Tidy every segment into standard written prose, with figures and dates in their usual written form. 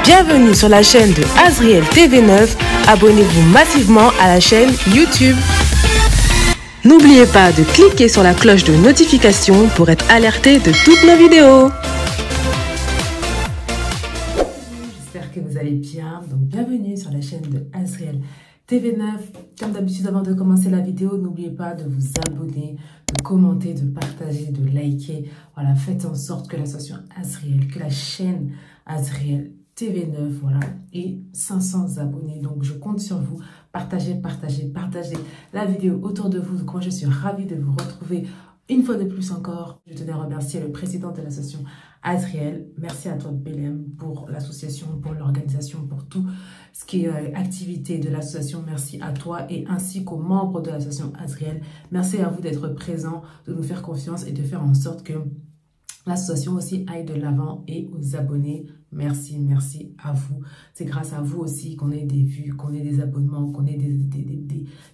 Bienvenue sur la chaîne de Azriel TV9. Abonnez-vous massivement à la chaîne YouTube. N'oubliez pas de cliquer sur la cloche de notification pour être alerté de toutes nos vidéos. J'espère que vous allez bien. Donc bienvenue sur la chaîne de Azriel TV9. Comme d'habitude, avant de commencer la vidéo, n'oubliez pas de vous abonner, de commenter, de partager, de liker. Voilà, faites en sorte que l'association Azriel, que la chaîne Azriel TV9, voilà, et 500 abonnés. Donc, je compte sur vous. Partagez la vidéo autour de vous. Donc, moi, je suis ravie de vous retrouver une fois de plus encore. Je tenais à remercier le président de l'association Azriel. Merci à toi, Belém, pour l'association, pour l'organisation, pour tout ce qui est activité de l'association. Merci à toi et ainsi qu'aux membres de l'association Azriel. Merci à vous d'être présents, de nous faire confiance et de faire en sorte que l'association aussi aille de l'avant. Et aux abonnés, merci à vous. C'est grâce à vous aussi qu'on ait des vues, qu'on ait des abonnements, qu'on ait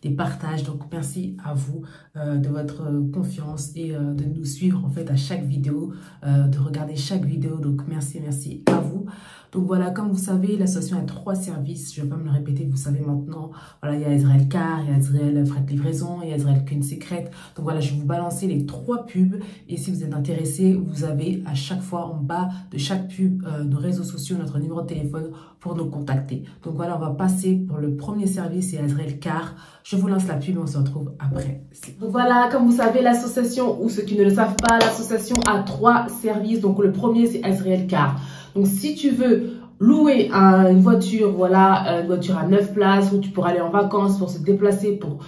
des partages. Donc merci à vous de votre confiance et de nous suivre en fait à chaque vidéo, de regarder chaque vidéo. Donc merci à vous. Donc voilà, comme vous savez, l'association a 3 services. Je ne vais pas me le répéter, vous savez maintenant. Voilà, il y a Azriel Car, il y a Azriel Fret Livraison, il y a Azriel Queen Secret. Donc voilà, je vais vous balancer les 3 pubs. Et si vous êtes intéressé, vous avez à chaque fois en bas de chaque pub nos réseaux sociaux, notre numéro de téléphone pour nous contacter. Donc voilà, on va passer pour le premier service, c'est Azriel Car. Je vous lance la pub et on se retrouve après. Donc voilà, comme vous savez, l'association, ou ceux qui ne le savent pas, l'association a 3 services. Donc le premier, c'est Azriel Car. Donc si tu veux louer une voiture, voilà, une voiture à 9 places où tu pourras aller en vacances pour se déplacer, pour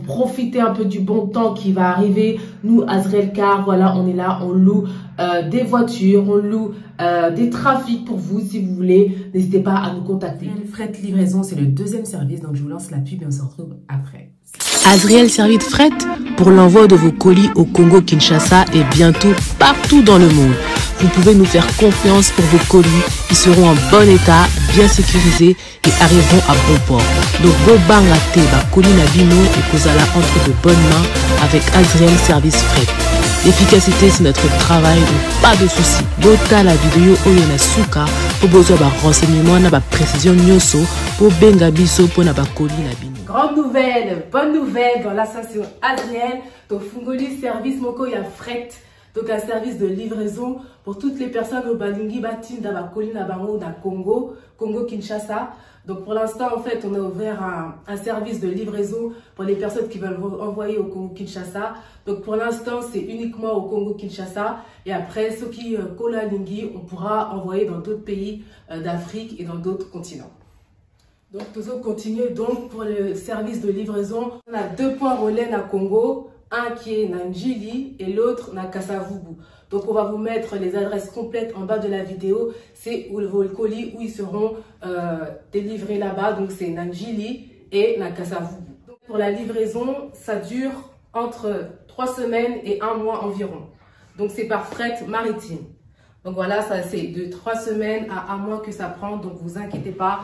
profiter un peu du bon temps qui va arriver, nous, Azriel Car, voilà, on est là, on loue des voitures, on loue des trafics pour vous si vous voulez. N'hésitez pas à nous contacter. Fret Livraison, c'est le deuxième service, donc je vous lance la pub et on se retrouve après. Azriel Service de Fret pour l'envoi de vos colis au Congo-Kinshasa et bientôt partout dans le monde. Vous pouvez nous faire confiance pour vos colis. Ils seront en bon état, bien sécurisés et arriveront à bon port. Donc, Bobanga Teba, colis Nabino et Kozala entre de bonnes mains avec Azriel Service Fret. L'efficacité, c'est notre travail, donc pas de soucis. Bota la vidéo Oyona Suka pour besoin de renseignements, de précision nyoso pour benga biso pour na colis Nabino. Grande nouvelle, bonne nouvelle dans l'association Azriel. Donc, Fungoli Service Moko ya Fret. Donc, un service de livraison pour toutes les personnes au Balingi Batin, Dabakoli, Nabango, da Congo, Kinshasa. Donc, pour l'instant, en fait, on a ouvert un service de livraison pour les personnes qui veulent envoyer au Congo-Kinshasa. Donc, pour l'instant, c'est uniquement au Congo-Kinshasa. Et après, ceux qui Kola Lingi, on pourra envoyer dans d'autres pays d'Afrique et dans d'autres continents. Donc, nous allons continuer donc pour le service de livraison. On a 2 points relais à Congo. Un qui est Nanjili et l'autre na Kasavubu. Donc on va vous mettre les adresses complètes en bas de la vidéo. C'est vos colis où ils seront délivrés là-bas. Donc c'est Nanjili et na Kasavubu. Donc, pour la livraison, ça dure entre 3 semaines et 1 mois environ. Donc c'est par fret maritime. Donc voilà, ça c'est de 3 semaines à 1 mois que ça prend, donc vous inquiétez pas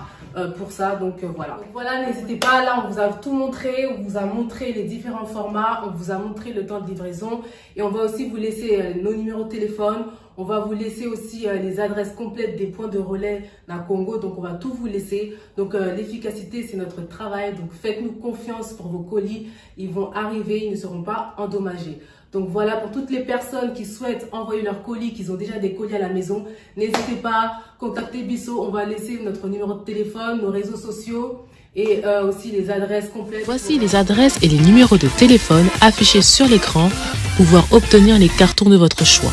pour ça. Donc voilà. Donc voilà, n'hésitez pas, là on vous a tout montré, on vous a montré les différents formats, on vous a montré le temps de livraison et on va aussi vous laisser nos numéros de téléphone. On va vous laisser aussi les adresses complètes des points de relais dans Congo, donc on va tout vous laisser. Donc l'efficacité c'est notre travail, donc faites-nous confiance pour vos colis, ils vont arriver, ils ne seront pas endommagés. Donc voilà, pour toutes les personnes qui souhaitent envoyer leurs colis, qui ont déjà des colis à la maison, n'hésitez pas, contactez Bisso, on va laisser notre numéro de téléphone, nos réseaux sociaux et aussi les adresses complètes. Voici les adresses et les numéros de téléphone affichés sur l'écran pour pouvoir obtenir les cartons de votre choix.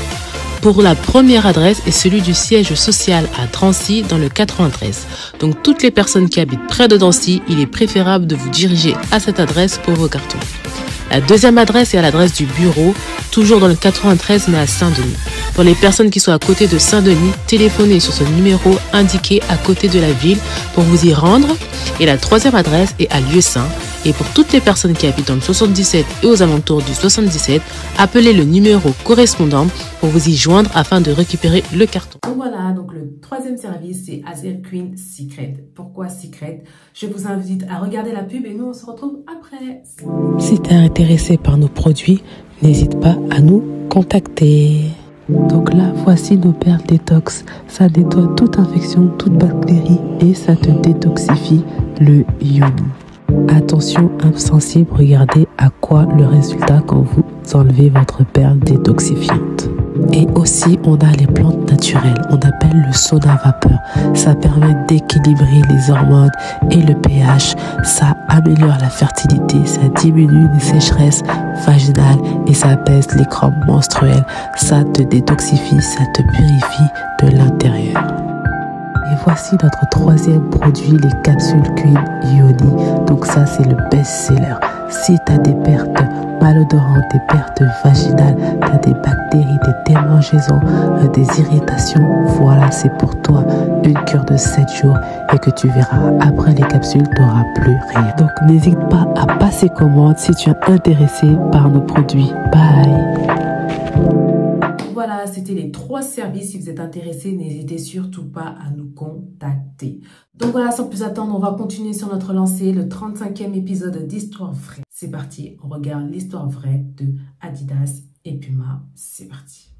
Pour la première adresse est celui du siège social à Drancy dans le 93. Donc toutes les personnes qui habitent près de Drancy, il est préférable de vous diriger à cette adresse pour vos cartons. La deuxième adresse est à l'adresse du bureau, toujours dans le 93 mais à Saint-Denis. Pour les personnes qui sont à côté de Saint-Denis, téléphonez sur ce numéro indiqué à côté de la ville pour vous y rendre. Et la troisième adresse est à Lieu-Saint. Et pour toutes les personnes qui habitent dans le 77 et aux alentours du 77, appelez le numéro correspondant pour vous y joindre afin de récupérer le carton. Donc voilà, donc le troisième service, c'est Azriel Queen Secret. Pourquoi Secret? Je vous invite à regarder la pub et nous, on se retrouve après. Si tu es intéressé par nos produits, n'hésite pas à nous contacter. Donc là, voici nos perles détox. Ça nettoie toute infection, toute bactérie et ça te détoxifie le yoni. Attention, âme sensible, regardez à quoi le résultat quand vous enlevez votre perle détoxifiante. Et aussi, on a les plantes naturelles, on appelle le sauna vapeur. Ça permet d'équilibrer les hormones et le pH. Ça améliore la fertilité, ça diminue les sécheresses vaginales et ça apaise les crampes menstruelles. Ça te détoxifie, ça te purifie de l'intérieur. Et voici notre troisième produit, les capsules Queen Yoni. Donc ça, c'est le best-seller. Si tu as des pertes malodorantes, des pertes vaginales, tu as des bactéries, des démangeaisons, des irritations, voilà, c'est pour toi une cure de 7 jours et que tu verras, après les capsules, tu n'auras plus rien. Donc n'hésite pas à passer commande si tu es intéressé par nos produits. Bye! Voilà, c'était les 3 services. Si vous êtes intéressés, n'hésitez surtout pas à nous contacter. Donc voilà, sans plus attendre, on va continuer sur notre lancée, le 35e épisode d'Histoire vraie. C'est parti, on regarde l'histoire vraie de Adidas et Puma. C'est parti.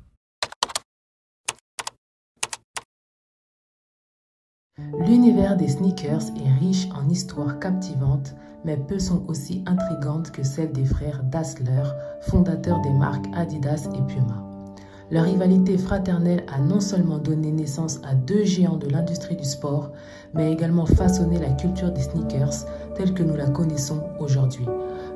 L'univers des sneakers est riche en histoires captivantes, mais peu sont aussi intrigantes que celles des frères Dassler, fondateurs des marques Adidas et Puma. Leur rivalité fraternelle a non seulement donné naissance à 2 géants de l'industrie du sport, mais également façonné la culture des sneakers telle que nous la connaissons aujourd'hui.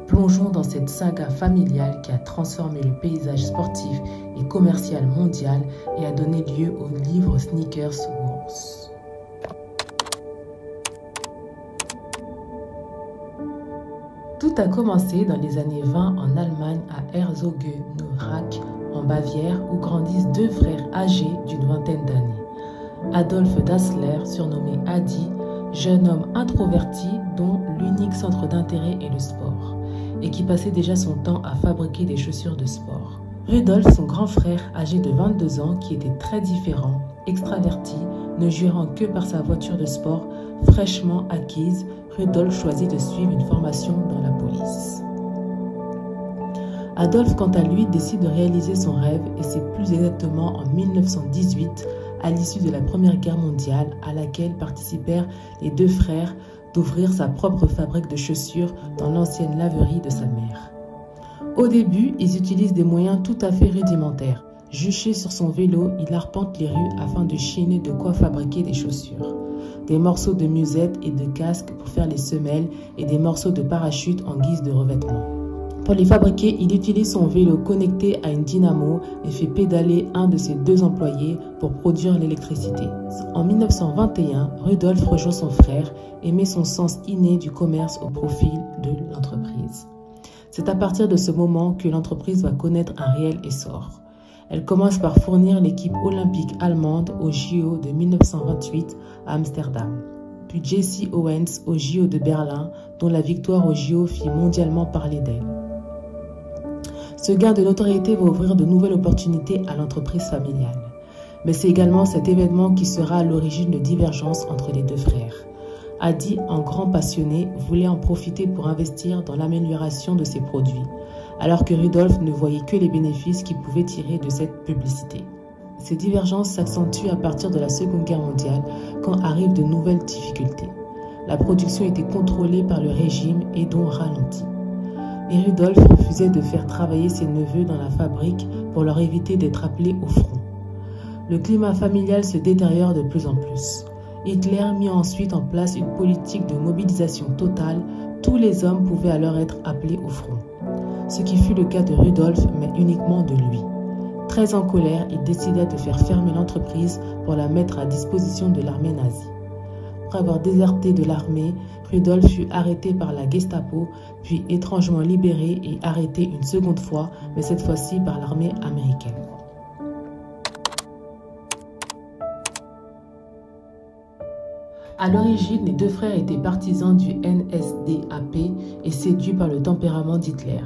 Plongeons dans cette saga familiale qui a transformé le paysage sportif et commercial mondial et a donné lieu au livre Sneakers Wars. Tout a commencé dans les années 20 en Allemagne à Herzogenaurach, en Bavière, où grandissent 2 frères âgés d'une vingtaine d'années. Adolf Dassler, surnommé Adi, jeune homme introverti dont l'unique centre d'intérêt est le sport, et qui passait déjà son temps à fabriquer des chaussures de sport. Rudolf, son grand frère, âgé de 22 ans, qui était très différent, extraverti, ne jurant que par sa voiture de sport fraîchement acquise, Rudolf choisit de suivre une formation dans la police. Adolphe, quant à lui, décide de réaliser son rêve et c'est plus exactement en 1918, à l'issue de la Première Guerre mondiale, à laquelle participèrent les 2 frères, d'ouvrir sa propre fabrique de chaussures dans l'ancienne laverie de sa mère. Au début, ils utilisent des moyens tout à fait rudimentaires. Juché sur son vélo, il arpente les rues afin de chiner de quoi fabriquer des chaussures. Des morceaux de musette et de casque pour faire les semelles et des morceaux de parachute en guise de revêtement. Pour les fabriquer, il utilise son vélo connecté à une dynamo et fait pédaler un de ses 2 employés pour produire l'électricité. En 1921, Rudolf rejoint son frère et met son sens inné du commerce au profit de l'entreprise. C'est à partir de ce moment que l'entreprise va connaître un réel essor. Elle commence par fournir l'équipe olympique allemande aux JO de 1928 à Amsterdam, puis Jesse Owens aux JO de Berlin, dont la victoire aux JO fit mondialement parler d'elle. Ce gain de notoriété va ouvrir de nouvelles opportunités à l'entreprise familiale. Mais c'est également cet événement qui sera à l'origine de divergences entre les 2 frères. Adi, en grand passionné, voulait en profiter pour investir dans l'amélioration de ses produits, alors que Rudolf ne voyait que les bénéfices qu'il pouvait tirer de cette publicité. Ces divergences s'accentuent à partir de la Seconde Guerre mondiale, quand arrivent de nouvelles difficultés. La production était contrôlée par le régime et donc ralentie. Et Rudolf refusait de faire travailler ses neveux dans la fabrique pour leur éviter d'être appelés au front. Le climat familial se détériore de plus en plus. Hitler mit ensuite en place une politique de mobilisation totale. Tous les hommes pouvaient alors être appelés au front. Ce qui fut le cas de Rudolf, mais uniquement de lui. Très en colère, il décida de faire fermer l'entreprise pour la mettre à disposition de l'armée nazie. Après avoir déserté de l'armée, Rudolf fut arrêté par la Gestapo, puis étrangement libéré et arrêté une seconde fois, mais cette fois-ci par l'armée américaine. À l'origine, les 2 frères étaient partisans du NSDAP et séduits par le tempérament d'Hitler.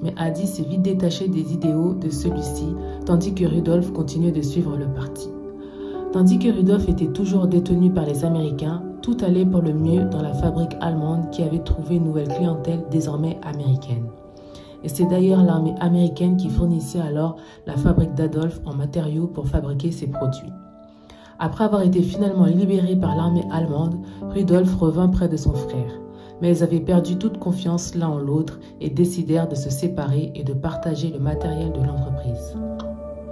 Mais Adi s'est vite détaché des idéaux de celui-ci, tandis que Rudolf continuait de suivre le parti. Tandis que Rudolf était toujours détenu par les Américains, tout allait pour le mieux dans la fabrique allemande qui avait trouvé une nouvelle clientèle désormais américaine. Et c'est d'ailleurs l'armée américaine qui fournissait alors la fabrique d'Adolf en matériaux pour fabriquer ses produits. Après avoir été finalement libéré par l'armée allemande, Rudolf revint près de son frère. Mais ils avaient perdu toute confiance l'un en l'autre et décidèrent de se séparer et de partager le matériel de l'entreprise.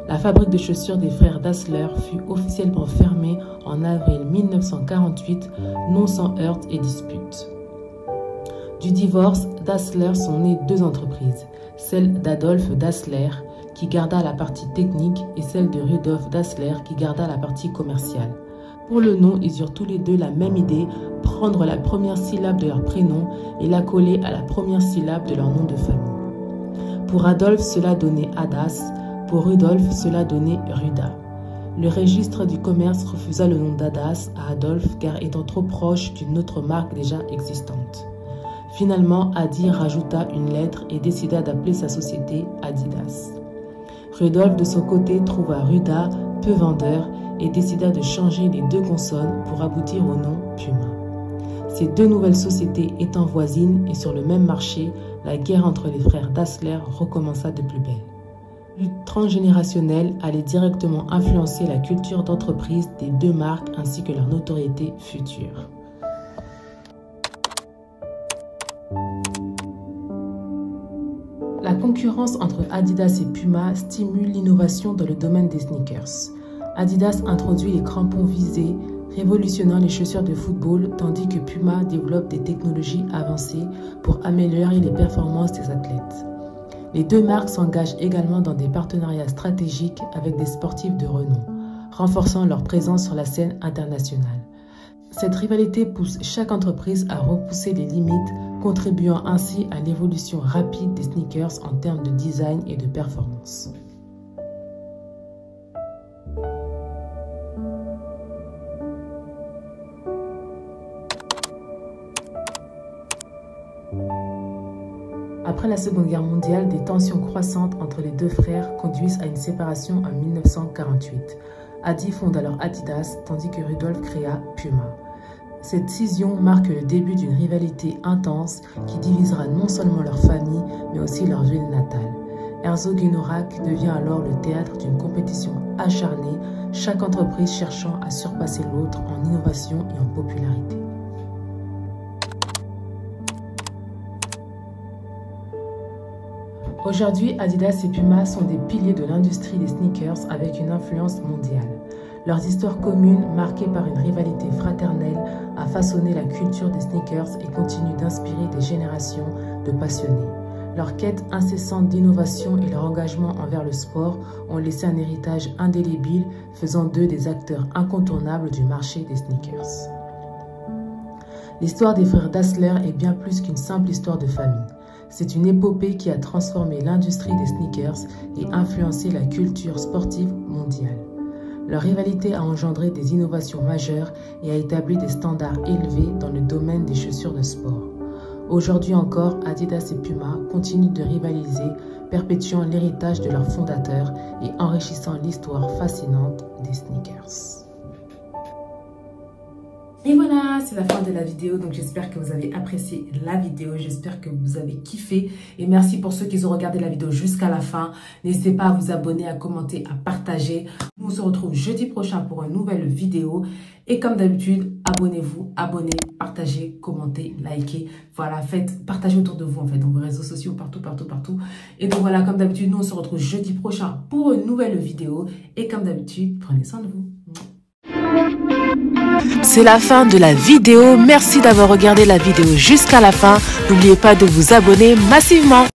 La fabrique de chaussures des frères Dassler fut officiellement fermée en avril 1948, non sans heurts et disputes. Du divorce, Dassler sont nées deux entreprises, celle d'Adolf Dassler, qui garda la partie technique, et celle de Rudolf Dassler, qui garda la partie commerciale. Pour le nom, ils eurent tous les deux la même idée, prendre la première syllabe de leur prénom et la coller à la première syllabe de leur nom de famille. Pour Adolf, cela donnait Adas, pour Rudolf, cela donnait Ruda. Le registre du commerce refusa le nom d'Adas à Adolf car étant trop proche d'une autre marque déjà existante. Finalement, Adi rajouta une lettre et décida d'appeler sa société Adidas. Rudolf, de son côté, trouva Ruda peu vendeur et décida de changer les deux consonnes pour aboutir au nom Puma. Ces deux nouvelles sociétés étant voisines et sur le même marché, la guerre entre les frères Dassler recommença de plus belle. La lutte transgénérationnelle allait directement influencer la culture d'entreprise des deux marques ainsi que leur notoriété future. La concurrence entre Adidas et Puma stimule l'innovation dans le domaine des sneakers. Adidas introduit les crampons visés, révolutionnant les chaussures de football, tandis que Puma développe des technologies avancées pour améliorer les performances des athlètes. Les deux marques s'engagent également dans des partenariats stratégiques avec des sportifs de renom, renforçant leur présence sur la scène internationale. Cette rivalité pousse chaque entreprise à repousser les limites, contribuant ainsi à l'évolution rapide des sneakers en termes de design et de performance. Après la Seconde Guerre mondiale, des tensions croissantes entre les deux frères conduisent à une séparation en 1948. Adi fonde alors Adidas, tandis que Rudolf créa Puma. Cette scission marque le début d'une rivalité intense qui divisera non seulement leur famille, mais aussi leur ville natale. Herzogenaurach devient alors le théâtre d'une compétition acharnée, chaque entreprise cherchant à surpasser l'autre en innovation et en popularité. Aujourd'hui, Adidas et Puma sont des piliers de l'industrie des sneakers avec une influence mondiale. Leurs histoires communes, marquées par une rivalité fraternelle, a façonné la culture des sneakers et continue d'inspirer des générations de passionnés. Leur quête incessante d'innovation et leur engagement envers le sport ont laissé un héritage indélébile, faisant d'eux des acteurs incontournables du marché des sneakers. L'histoire des frères Dassler est bien plus qu'une simple histoire de famille. C'est une épopée qui a transformé l'industrie des sneakers et influencé la culture sportive mondiale. Leur rivalité a engendré des innovations majeures et a établi des standards élevés dans le domaine des chaussures de sport. Aujourd'hui encore, Adidas et Puma continuent de rivaliser, perpétuant l'héritage de leurs fondateurs et enrichissant l'histoire fascinante des sneakers. Et voilà, c'est la fin de la vidéo, donc j'espère que vous avez apprécié la vidéo, j'espère que vous avez kiffé et merci pour ceux qui ont regardé la vidéo jusqu'à la fin. N'hésitez pas à vous abonner, à commenter, à partager. Nous on se retrouve jeudi prochain pour une nouvelle vidéo et comme d'habitude, abonnez-vous, partagez, commentez, likez. Voilà, partagez autour de vous en fait, dans vos réseaux sociaux, partout. Et donc voilà, comme d'habitude, nous on se retrouve jeudi prochain pour une nouvelle vidéo et comme d'habitude, prenez soin de vous. C'est la fin de la vidéo. Merci d'avoir regardé la vidéo jusqu'à la fin. N'oubliez pas de vous abonner massivement.